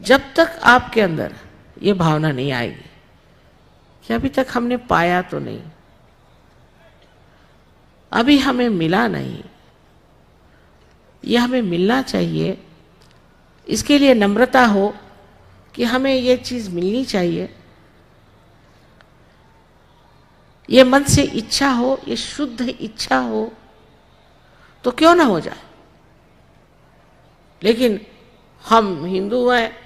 जब तक आपके अंदर ये भावना नहीं आएगी कि अभी तक हमने पाया तो नहीं, अभी हमें मिला नहीं, ये हमें मिलना चाहिए, इसके लिए नम्रता हो कि हमें ये चीज़ मिलनी चाहिए, ये मन से इच्छा हो, ये शुद्ध इच्छा हो, तो क्यों ना हो जाए। लेकिन हम हिंदू हैं,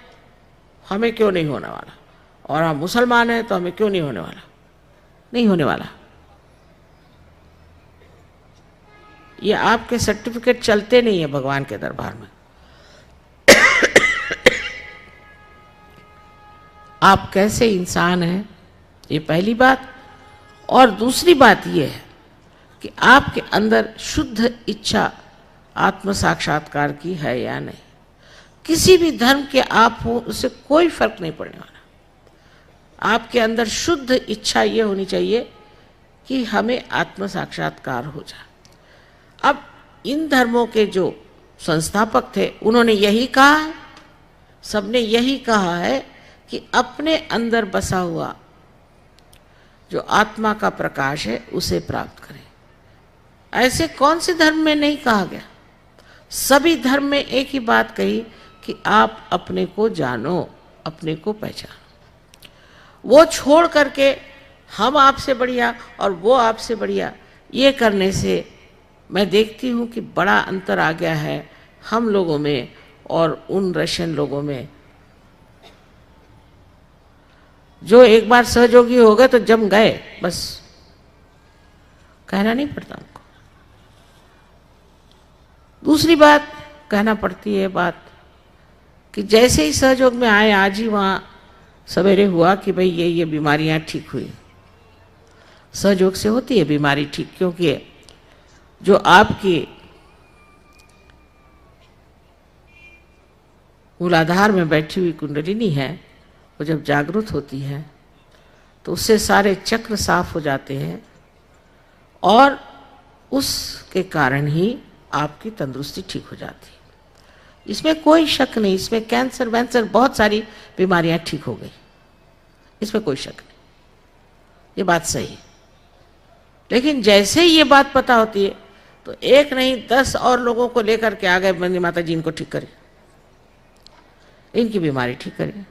हमें क्यों नहीं होने वाला, और हम मुसलमान हैं तो हमें क्यों नहीं होने वाला। नहीं होने वाला। ये आपके सर्टिफिकेट चलते नहीं है भगवान के दरबार में। आप कैसे इंसान हैं, ये पहली बात। और दूसरी बात ये है कि आपके अंदर शुद्ध इच्छा आत्म साक्षात्कार की है या नहीं। किसी भी धर्म के आप हो, उससे कोई फर्क नहीं पड़ने वाला। आपके अंदर शुद्ध इच्छा ये होनी चाहिए कि हमें आत्म साक्षात्कार हो जाए। अब इन धर्मों के जो संस्थापक थे उन्होंने यही कहा है, सबने यही कहा है कि अपने अंदर बसा हुआ जो आत्मा का प्रकाश है उसे प्राप्त करें। ऐसे कौन से धर्म में नहीं कहा गया? सभी धर्म में एक ही बात कही कि आप अपने को जानो, अपने को पहचानो। वो छोड़ करके हम आपसे बढ़िया और वो आपसे बढ़िया, ये करने से मैं देखती हूँ कि बड़ा अंतर आ गया है हम लोगों में और उन रशियन लोगों में जो एक बार सहयोगी हो गए तो जम गए, बस कहना नहीं पड़ता उनको। दूसरी बात कहना पड़ती है बात कि जैसे ही सहयोग में आए, आज ही वहाँ सवेरे हुआ कि भाई ये बीमारियाँ ठीक हुई। सहयोग से होती है बीमारी ठीक, क्योंकि जो आपकी मूलाधार में बैठी हुई कुंडलिनी है वो जब जागृत होती है तो उससे सारे चक्र साफ हो जाते हैं और उसके कारण ही आपकी तंदुरुस्ती ठीक हो जाती है। इसमें कोई शक नहीं। इसमें कैंसर वैंसर बहुत सारी बीमारियां ठीक हो गई, इसमें कोई शक नहीं, ये बात सही है। लेकिन जैसे ही ये बात पता होती है तो एक नहीं 10 और लोगों को लेकर के आ गए, बंदी माता जी इनको ठीक करिए, इनकी बीमारी ठीक करिए।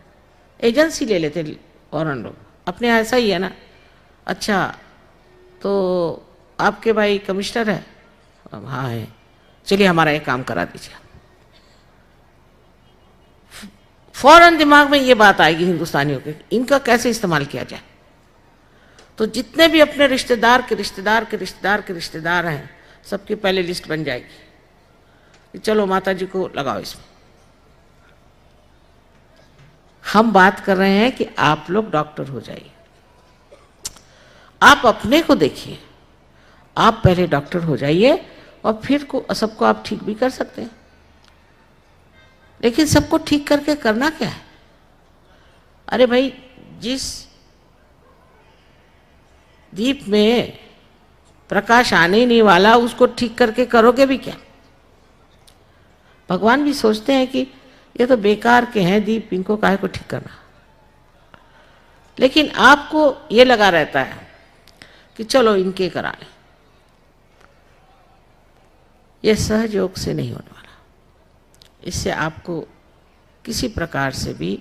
एजेंसी ले लेते फौरन लोग, अपने यहाँ ऐसा ही है ना। अच्छा तो आपके भाई कमिश्नर है? हाँ है, चलिए हमारा एक काम करा दीजिए। फौरन दिमाग में ये बात आएगी हिंदुस्तानियों के, इनका कैसे इस्तेमाल किया जाए। तो जितने भी अपने रिश्तेदार के रिश्तेदार के रिश्तेदार के रिश्तेदार हैं, सबकी पहले लिस्ट बन जाएगी कि चलो माता जी को लगाओ इसमें। हम बात कर रहे हैं कि आप लोग डॉक्टर हो जाइए, आप अपने को देखिए, आप पहले डॉक्टर हो जाइए और फिर सबको आप ठीक भी कर सकते हैं। लेकिन सबको ठीक करके करना क्या है? अरे भाई, जिस दीप में प्रकाश आने ही नहीं वाला उसको ठीक करके करोगे भी क्या? भगवान भी सोचते हैं कि ये तो बेकार के हैं दीप, इनको काहे को ठीक करना। लेकिन आपको ये लगा रहता है कि चलो इनके करा लें। ये सहयोग से नहीं होने वाला। इससे आपको किसी प्रकार से भी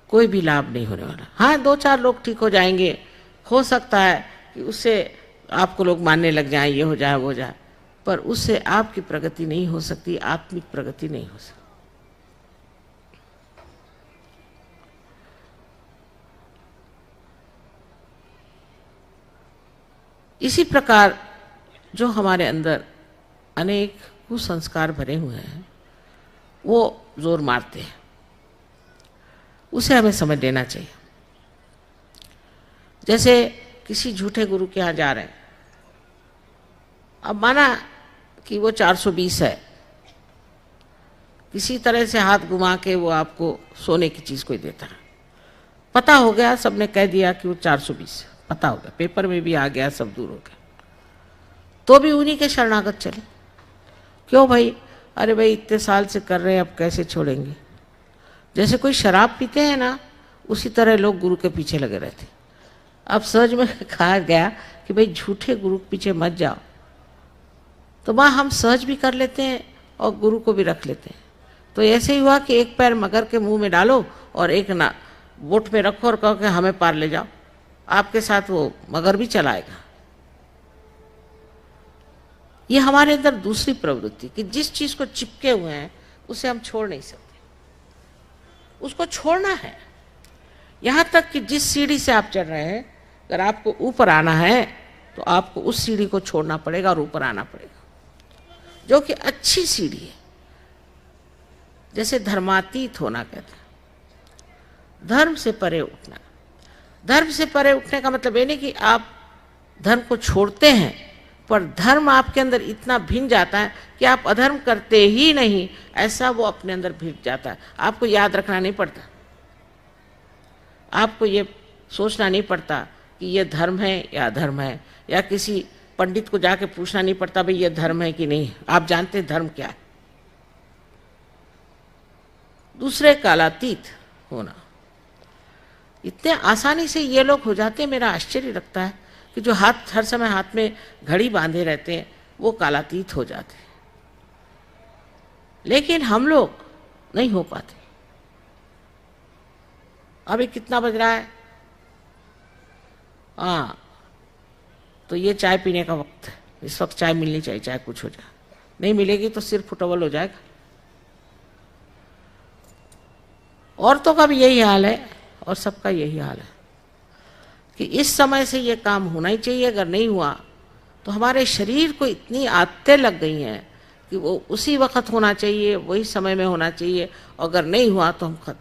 कोई भी लाभ नहीं होने वाला। हाँ, 2-4 लोग ठीक हो जाएंगे, हो सकता है कि उससे आपको लोग मानने लग जाएं, ये हो जाए वो हो जाए, पर उससे आपकी प्रगति नहीं हो सकती, आत्मिक प्रगति नहीं हो सकती। इसी प्रकार जो हमारे अंदर अनेक कुसंस्कार भरे हुए हैं वो जोर मारते हैं, उसे हमें समझ लेना चाहिए। जैसे किसी झूठे गुरु के यहाँ जा रहे हैं, अब माना कि वो 420 है, किसी तरह से हाथ घुमा के वो आपको सोने की चीज़ कोई देता है, पता हो गया, सबने कह दिया कि वो 420 है, पता हो गया, पेपर में भी आ गया, सब दूर हो गया, तो भी उन्हीं के शरणागत चले। क्यों भाई? अरे भाई इतने साल से कर रहे हैं, अब कैसे छोड़ेंगे? जैसे कोई शराब पीते हैं ना, उसी तरह लोग गुरु के पीछे लगे रहते। अब सहज में कहा गया कि भाई झूठे गुरु के पीछे मत जाओ, तो वहाँ हम सहज भी कर लेते हैं और गुरु को भी रख लेते हैं। तो ऐसे ही हुआ कि एक पैर मगर के मुंह में डालो और एक ना बोट में रखो और कहो कि हमें पार ले जाओ, आपके साथ वो मगर भी चलाएगा। ये हमारे अंदर दूसरी प्रवृत्ति कि जिस चीज को चिपके हुए हैं उसे हम छोड़ नहीं सकते, उसको छोड़ना है। यहां तक कि जिस सीढ़ी से आप चढ़ रहे हैं, अगर आपको ऊपर आना है तो आपको उस सीढ़ी को छोड़ना पड़ेगा और ऊपर आना पड़ेगा, जो कि अच्छी सीढ़ी है। जैसे धर्मातीत होना कहते हैं, धर्म से परे उठना। धर्म से परे उठने का मतलब ये नहीं कि आप धर्म को छोड़ते हैं, पर धर्म आपके अंदर इतना भिन जाता है कि आप अधर्म करते ही नहीं, ऐसा वो अपने अंदर भिन जाता है। आपको याद रखना नहीं पड़ता, आपको ये सोचना नहीं पड़ता कि ये धर्म है या अधर्म है, या किसी पंडित को जाके पूछना नहीं पड़ता भाई ये धर्म है कि नहीं। आप जानते हैं धर्म क्या है। दूसरे कालातीत होना, इतने आसानी से ये लोग हो जाते हैं। मेरा आश्चर्य लगता है कि जो हाथ हर समय हाथ में घड़ी बांधे रहते हैं वो कालातीत हो जाते हैं, लेकिन हम लोग नहीं हो पाते। अभी कितना बज रहा है? हाँ, तो ये चाय पीने का वक्त है। इस वक्त चाय मिलनी चाहिए, चाहे कुछ हो जाए। नहीं मिलेगी तो सिर फुटबल हो जाएगा। औरतों का भी यही हाल है और सबका यही हाल है कि इस समय से ये काम होना ही चाहिए। अगर नहीं हुआ तो हमारे शरीर को इतनी आदतें लग गई हैं कि वो उसी वक्त होना चाहिए, वही समय में होना चाहिए, और अगर नहीं हुआ तो हम खत्म।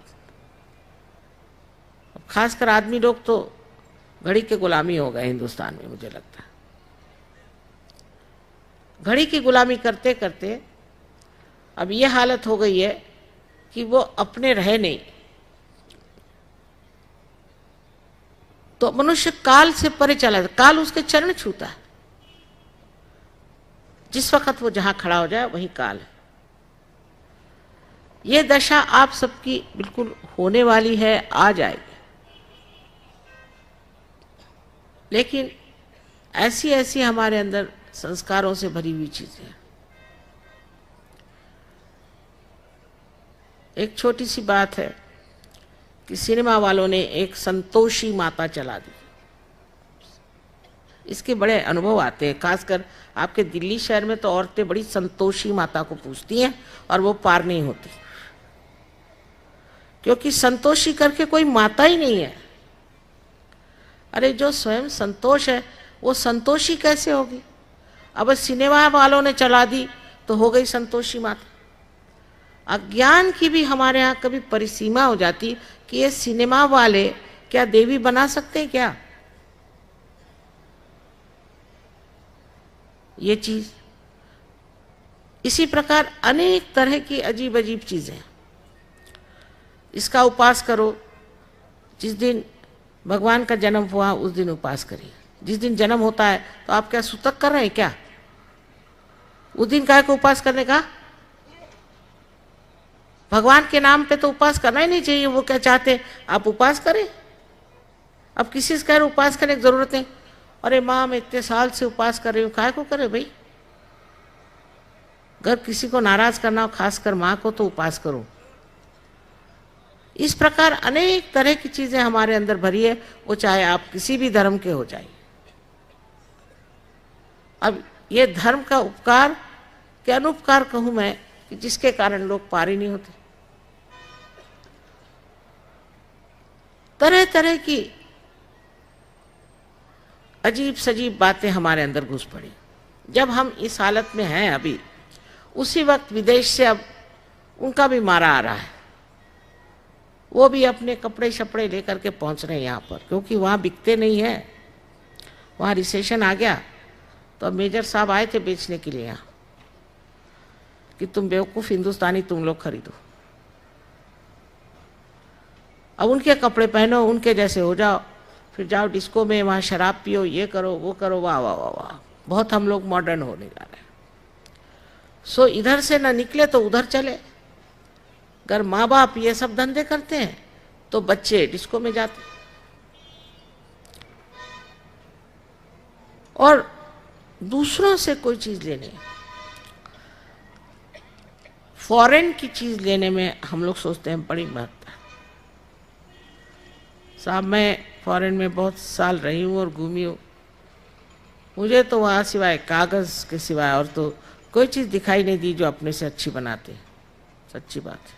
खासकर आदमी लोग तो घड़ी के गुलामी हो गए हिंदुस्तान में, मुझे लगता है। घड़ी की गुलामी करते करते अब ये हालत हो गई है कि वो अपने रहे नहीं, तो मनुष्य काल से परे चला जाता। काल उसके चरण छूता है, जिस वक्त वो जहां खड़ा हो जाए वही काल है। ये दशा आप सबकी बिल्कुल होने वाली है, आ जाएगी। लेकिन ऐसी ऐसी हमारे अंदर संस्कारों से भरी हुई चीजें हैं। एक छोटी सी बात है कि सिनेमा वालों ने एक संतोषी माता चला दी। इसके बड़े अनुभव आते हैं, खासकर आपके दिल्ली शहर में तो औरतें बड़ी संतोषी माता को पूछती हैं और वो पार नहीं होती, क्योंकि संतोषी करके कोई माता ही नहीं है। अरे जो स्वयं संतोष है वो संतोषी कैसे होगी? अब सिनेमा वालों ने चला दी तो हो गई संतोषी माता। अज्ञान की भी हमारे यहाँ कभी परिसीमा हो जाती कि ये सिनेमा वाले क्या देवी बना सकते हैं क्या? ये चीज, इसी प्रकार अनेक तरह की अजीब अजीब चीजें। इसका उपास करो, जिस दिन भगवान का जन्म हुआ उस दिन उपास करिए। जिस दिन जन्म होता है तो आप क्या सूतक कर रहे हैं क्या? उस दिन काय को उपास करने का? भगवान के नाम पे तो उपास करना ही नहीं चाहिए। वो क्या चाहते आप उपास करें? अब किसी से कह रहे उपास करने की जरूरत है? अरे माँ मैं इतने साल से उपास कर रही हूँ, काय को करे भाई? अगर किसी को नाराज करना हो, खासकर माँ को, तो उपास करो। इस प्रकार अनेक तरह की चीजें हमारे अंदर भरी है, वो चाहे आप किसी भी धर्म के हो जाए। अब ये धर्म का उपकार के अनुपकार कहूं मैं कि जिसके कारण लोग पार ही नहीं होते। तरह तरह की अजीब सजीब बातें हमारे अंदर घुस पड़ी। जब हम इस हालत में हैं अभी, उसी वक्त विदेश से अब उनका भी मारा आ रहा है। वो भी अपने कपड़े शपड़े लेकर के पहुंच रहे हैं यहाँ पर, क्योंकि वहाँ बिकते नहीं है। वहाँ रिसेशन आ गया तो अब मेजर साहब आए थे बेचने के लिए यहाँ कि तुम बेवकूफ़ हिंदुस्तानी तुम लोग खरीदो, अब उनके कपड़े पहनो, उनके जैसे हो जाओ, फिर जाओ डिस्को में, वहाँ शराब पियो, ये करो वो करो। वाह वाह वाह वाह, बहुत हम लोग मॉडर्न होने जा रहे हैं। सो इधर से ना निकले तो उधर चले। अगर माँ बाप ये सब धंधे करते हैं तो बच्चे डिस्को में जाते हैं। और दूसरों से कोई चीज लेने, फॉरेन की चीज लेने में हम लोग सोचते हैं बड़ी महत्ता है। साहब मैं फॉरेन में बहुत साल रही हूँ और घूमी हूँ, मुझे तो वहाँ सिवाय कागज के सिवाय और तो कोई चीज दिखाई नहीं दी जो अपने से अच्छी बनाते हैं। सच्ची बात है।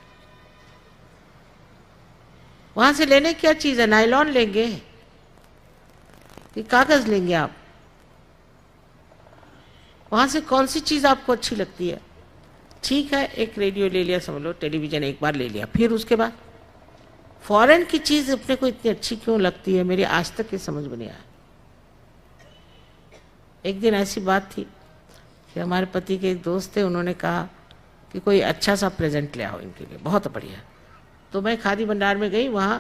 वहां से लेने क्या चीज है? नायलॉन लेंगे कि कागज लेंगे आप? वहां से कौन सी चीज आपको अच्छी लगती है? ठीक है, एक रेडियो ले लिया, समझ लो टेलीविजन एक बार ले लिया, फिर उसके बाद फॉरेन की चीज अपने को इतनी अच्छी क्यों लगती है? मेरी आज तक ये समझ में नहीं आया। एक दिन ऐसी बात थी कि हमारे पति के एक दोस्त थे, उन्होंने कहा कि कोई अच्छा सा प्रेजेंट ले आओ इनके लिए, बहुत बढ़िया। तो मैं खादी भंडार में गई, वहां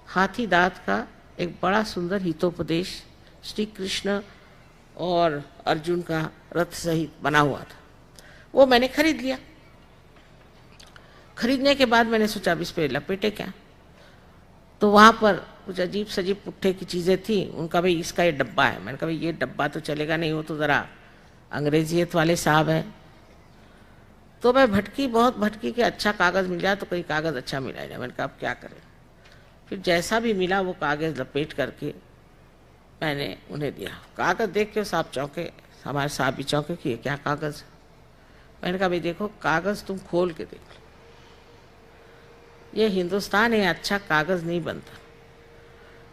हाथी दांत का एक बड़ा सुंदर हितोपदेश श्री कृष्ण और अर्जुन का रथ सहित बना हुआ था, वो मैंने खरीद लिया। खरीदने के बाद मैंने सोचा अब इस पे लपेटे क्या, तो वहां पर कुछ अजीब सजीब पुट्ठे की चीजें थी। उनका भाई इसका ये डब्बा है, मैंने कहा भाई ये डब्बा तो चलेगा नहीं, वो तो जरा अंग्रेजियत वाले साहब हैं। तो मैं भटकी, बहुत भटकी कि अच्छा कागज मिल जाए, तो कोई कागज अच्छा मिला नहीं। मैंने कहा अब क्या करें, फिर जैसा भी मिला वो कागज लपेट करके मैंने उन्हें दिया। कागज देख के साहब चौंके, हमारे साहब भी चौंके कि ये क्या कागज है। मैंने कहा भाई देखो कागज तुम खोल के देख लो, ये हिंदुस्तान है, अच्छा कागज नहीं बनता।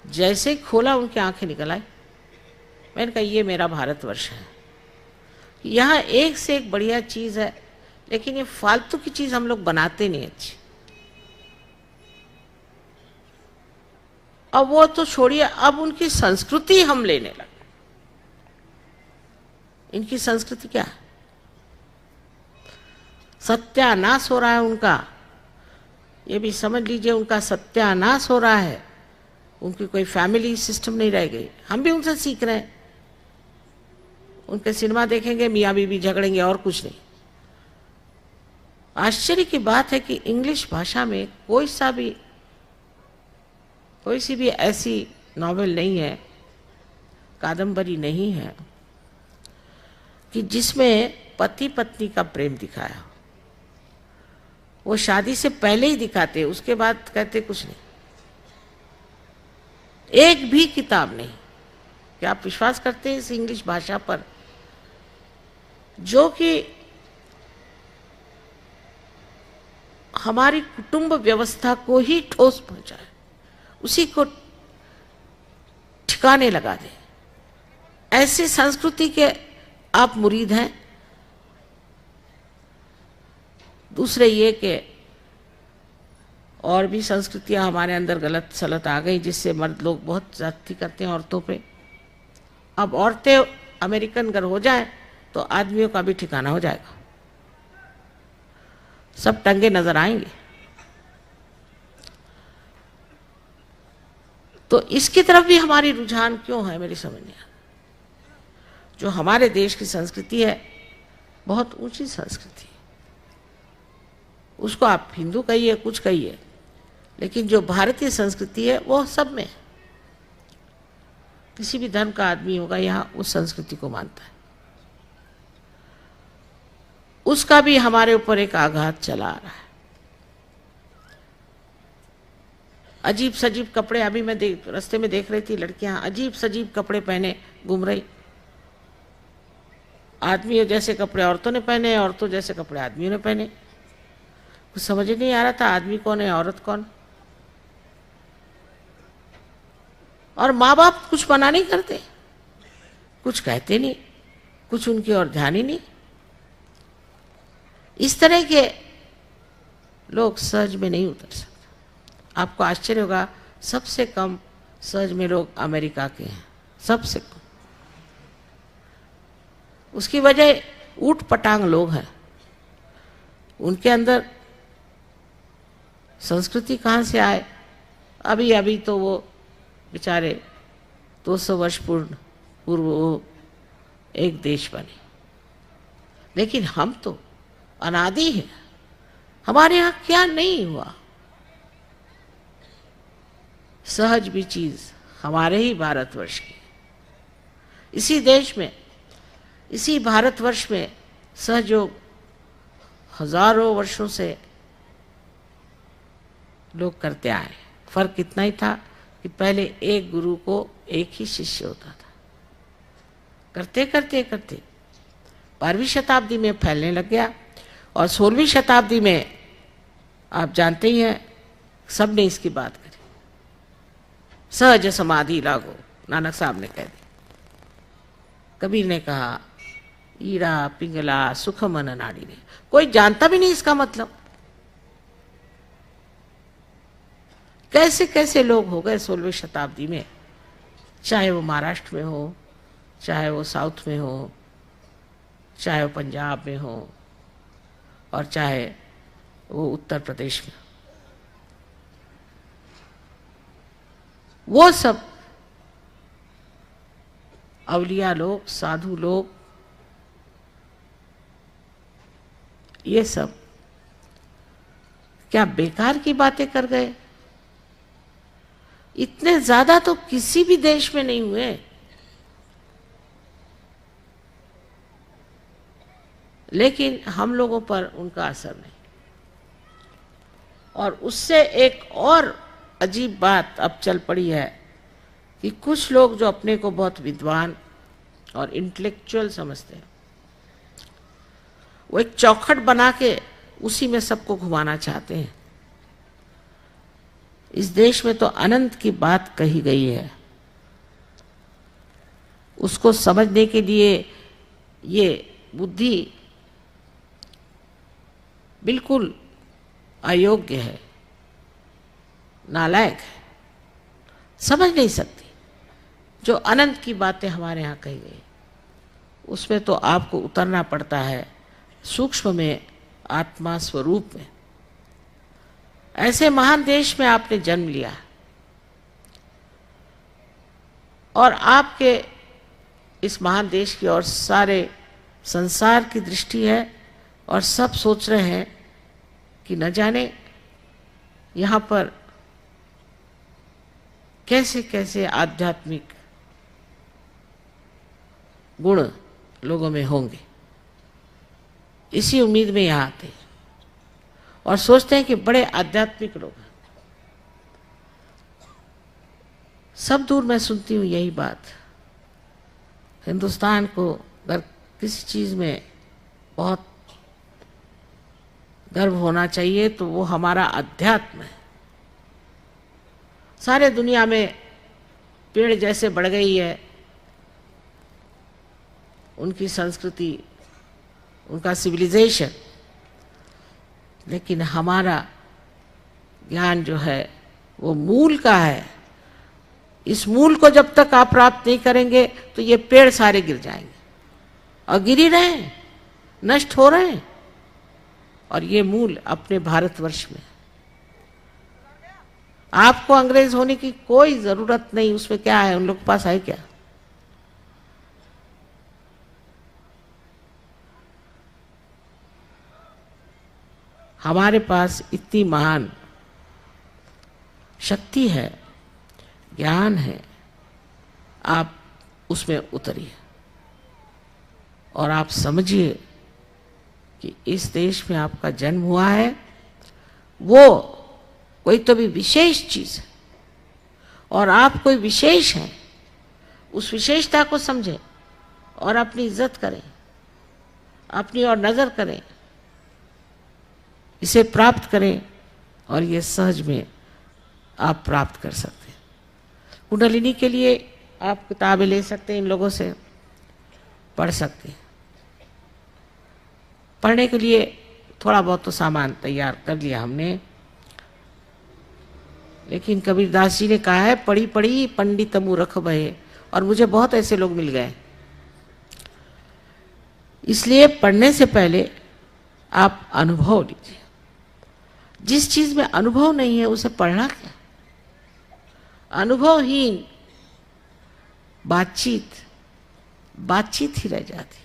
जैसे ही खोला उनकी आंखें निकल आई। मैंने कहा ये मेरा भारतवर्ष है, यहाँ एक से एक बढ़िया चीज है, लेकिन ये फालतू की चीज हम लोग बनाते नहीं अच्छी। अब वो तो छोड़िए, अब उनकी संस्कृति हम लेने लगे। इनकी संस्कृति क्या है? सत्यानाश हो रहा है उनका, ये भी समझ लीजिए, उनका सत्यानाश हो रहा है। उनकी कोई फैमिली सिस्टम नहीं रह गई। हम भी उनसे सीख रहे हैं। उनके सिनेमा देखेंगे, मियाँ बीवी झगड़ेंगे और कुछ नहीं। आश्चर्य की बात है कि इंग्लिश भाषा में कोई सी भी ऐसी नॉवेल नहीं है, कादंबरी नहीं है कि जिसमें पति पत्नी का प्रेम दिखाया हो। वो शादी से पहले ही दिखाते, उसके बाद कहते कुछ नहीं। एक भी किताब नहीं। क्या आप विश्वास करते हैं इस इंग्लिश भाषा पर, जो कि हमारी कुटुंब व्यवस्था को ही ठोस पहुंचाए, उसी को ठिकाने लगा दे? ऐसी संस्कृति के आप मुरीद हैं। दूसरे ये कि और भी संस्कृतियां हमारे अंदर गलत सलत आ गई, जिससे मर्द लोग बहुत ज्यादती करते हैं औरतों पे। अब औरतें अमेरिकन अगर हो जाए तो आदमियों का भी ठिकाना हो जाएगा, सब टंगे नजर आएंगे। तो इसकी तरफ भी हमारी रुझान क्यों है, मेरी समझ नहीं आता। जो हमारे देश की संस्कृति है, बहुत ऊंची संस्कृति है, उसको आप हिंदू कहिए कुछ कहिए, लेकिन जो भारतीय संस्कृति है वो सब में है। किसी भी धर्म का आदमी होगा यहाँ उस संस्कृति को मानता है। उसका भी हमारे ऊपर एक आघात चला आ रहा है। अजीब सजीब कपड़े, अभी मैं रास्ते में देख रही थी, लड़कियां अजीब सजीब कपड़े पहने घूम रही। आदमियों जैसे कपड़े औरतों ने पहने, औरतों जैसे कपड़े आदमियों ने पहने। कुछ समझ ही नहीं आ रहा था आदमी कौन है औरत कौन। और माँ बाप कुछ मना नहीं करते, कुछ कहते नहीं, कुछ उनकी ओर ध्यान ही नहीं। इस तरह के लोग सहज में नहीं उतर सकते। आपको आश्चर्य होगा, सबसे कम सहज में लोग अमेरिका के हैं, सबसे कम। उसकी वजह ऊट पटांग लोग हैं। उनके अंदर संस्कृति कहाँ से आए? अभी अभी तो वो बेचारे 200 वर्ष पूर्व वो एक देश बने, लेकिन हम तो अनादि है। हमारे यहाँ क्या नहीं हुआ। सहज भी चीज हमारे ही भारतवर्ष की, इसी देश में, इसी भारतवर्ष में सहयोग हजारों वर्षों से लोग करते आए। फर्क इतना ही था कि पहले एक गुरु को एक ही शिष्य होता था। करते करते करते 12वीं शताब्दी में फैलने लग गया और 16वीं शताब्दी में आप जानते ही हैं सब ने इसकी बात करी। सहज समाधि लागो, नानक साहब ने कह दी। कबीर ने कहा ईरा पिंगला सुख मन नाड़ी ने। कोई जानता भी नहीं इसका मतलब। कैसे कैसे लोग हो गए 16वीं शताब्दी में, चाहे वो महाराष्ट्र में हो, चाहे वो साउथ में हो, चाहे वो पंजाब में हो, और चाहे वो उत्तर प्रदेश में। वो सब अवलिया लोग, साधु लोग, ये सब क्या बेकार की बातें कर गए? इतने ज्यादा तो किसी भी देश में नहीं हुए। लेकिन हम लोगों पर उनका असर नहीं। और उससे एक और अजीब बात अब चल पड़ी है कि कुछ लोग जो अपने को बहुत विद्वान और इंटेलेक्चुअल समझते हैं, वो एक चौखट बना के उसी में सबको घुमाना चाहते हैं। इस देश में तो अनंत की बात कही गई है, उसको समझने के लिए ये बुद्धि बिल्कुल अयोग्य है, नालायक है, समझ नहीं सकती। जो अनंत की बातें हमारे यहाँ कही गई, उसमें तो आपको उतरना पड़ता है सूक्ष्म में, आत्मा स्वरूप में। ऐसे महान देश में आपने जन्म लिया और आपके इस महान देश की और सारे संसार की दृष्टि है और सब सोच रहे हैं कि न जाने यहाँ पर कैसे कैसे आध्यात्मिक गुण लोगों में होंगे। इसी उम्मीद में यहाँ आते हैं और सोचते हैं कि बड़े आध्यात्मिक लोग हैं। सब दूर मैं सुनती हूँ यही बात। हिंदुस्तान को अगर किसी चीज में बहुत गर्व होना चाहिए तो वो हमारा अध्यात्म है। सारे दुनिया में पेड़ जैसे बढ़ गई है उनकी संस्कृति, उनका सिविलाइजेशन, लेकिन हमारा ज्ञान जो है वो मूल का है। इस मूल को जब तक आप प्राप्त नहीं करेंगे तो ये पेड़ सारे गिर जाएंगे और गिर ही रहे हैं, नष्ट हो रहे हैं। और ये मूल अपने भारतवर्ष में। आपको अंग्रेज होने की कोई जरूरत नहीं। उसमें क्या है, उन लोग के पास है क्या? हमारे पास इतनी महान शक्ति है, ज्ञान है। आप उसमें उतरिए और आप समझिए कि इस देश में आपका जन्म हुआ है, वो कोई तो भी विशेष चीज है और आप कोई विशेष हैं। उस विशेषता को समझें और अपनी इज्जत करें, अपनी ओर नजर करें, इसे प्राप्त करें और ये सहज में आप प्राप्त कर सकते हैं। कुंडलिनी के लिए आप किताबें ले सकते हैं, इन लोगों से पढ़ सकते हैं। पढ़ने के लिए थोड़ा बहुत तो सामान तैयार कर लिया हमने, लेकिन कबीरदास जी ने कहा है पढ़ी पढ़ी पंडित मूर्ख भये, और मुझे बहुत ऐसे लोग मिल गए। इसलिए पढ़ने से पहले आप अनुभव लीजिए। जिस चीज में अनुभव नहीं है उसे पढ़ना क्या? अनुभवहीन बातचीत ही रह जाती।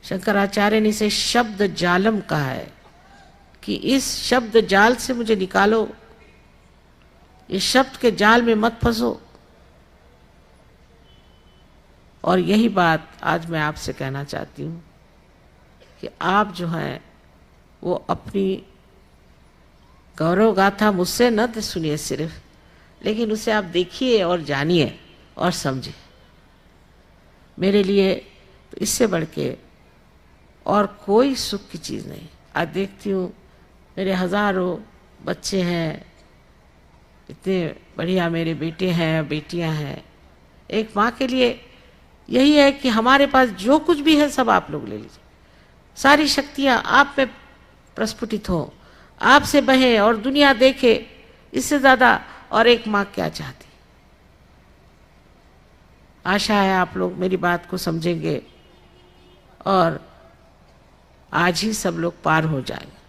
शंकराचार्य ने इसे शब्द जालम कहा है कि इस शब्द जाल से मुझे निकालो, इस शब्द के जाल में मत फंसो। और यही बात आज मैं आपसे कहना चाहती हूँ कि आप जो हैं वो अपनी गौरव गाथा मुझसे न सुनिए सिर्फ, लेकिन उसे आप देखिए और जानिए और समझिए। मेरे लिए तो इससे बढ़ के और कोई सुख की चीज़ नहीं। आज देखती हूँ मेरे हज़ारों बच्चे हैं, इतने बढ़िया मेरे बेटे हैं, बेटियां हैं। एक माँ के लिए यही है कि हमारे पास जो कुछ भी है सब आप लोग ले लीजिए, सारी शक्तियाँ आप में प्रस्फुटित हो, आपसे बहे और दुनिया देखे। इससे ज़्यादा और एक माँ क्या चाहती। आशा है आप लोग मेरी बात को समझेंगे और आज ही सब लोग पार हो जाएंगे।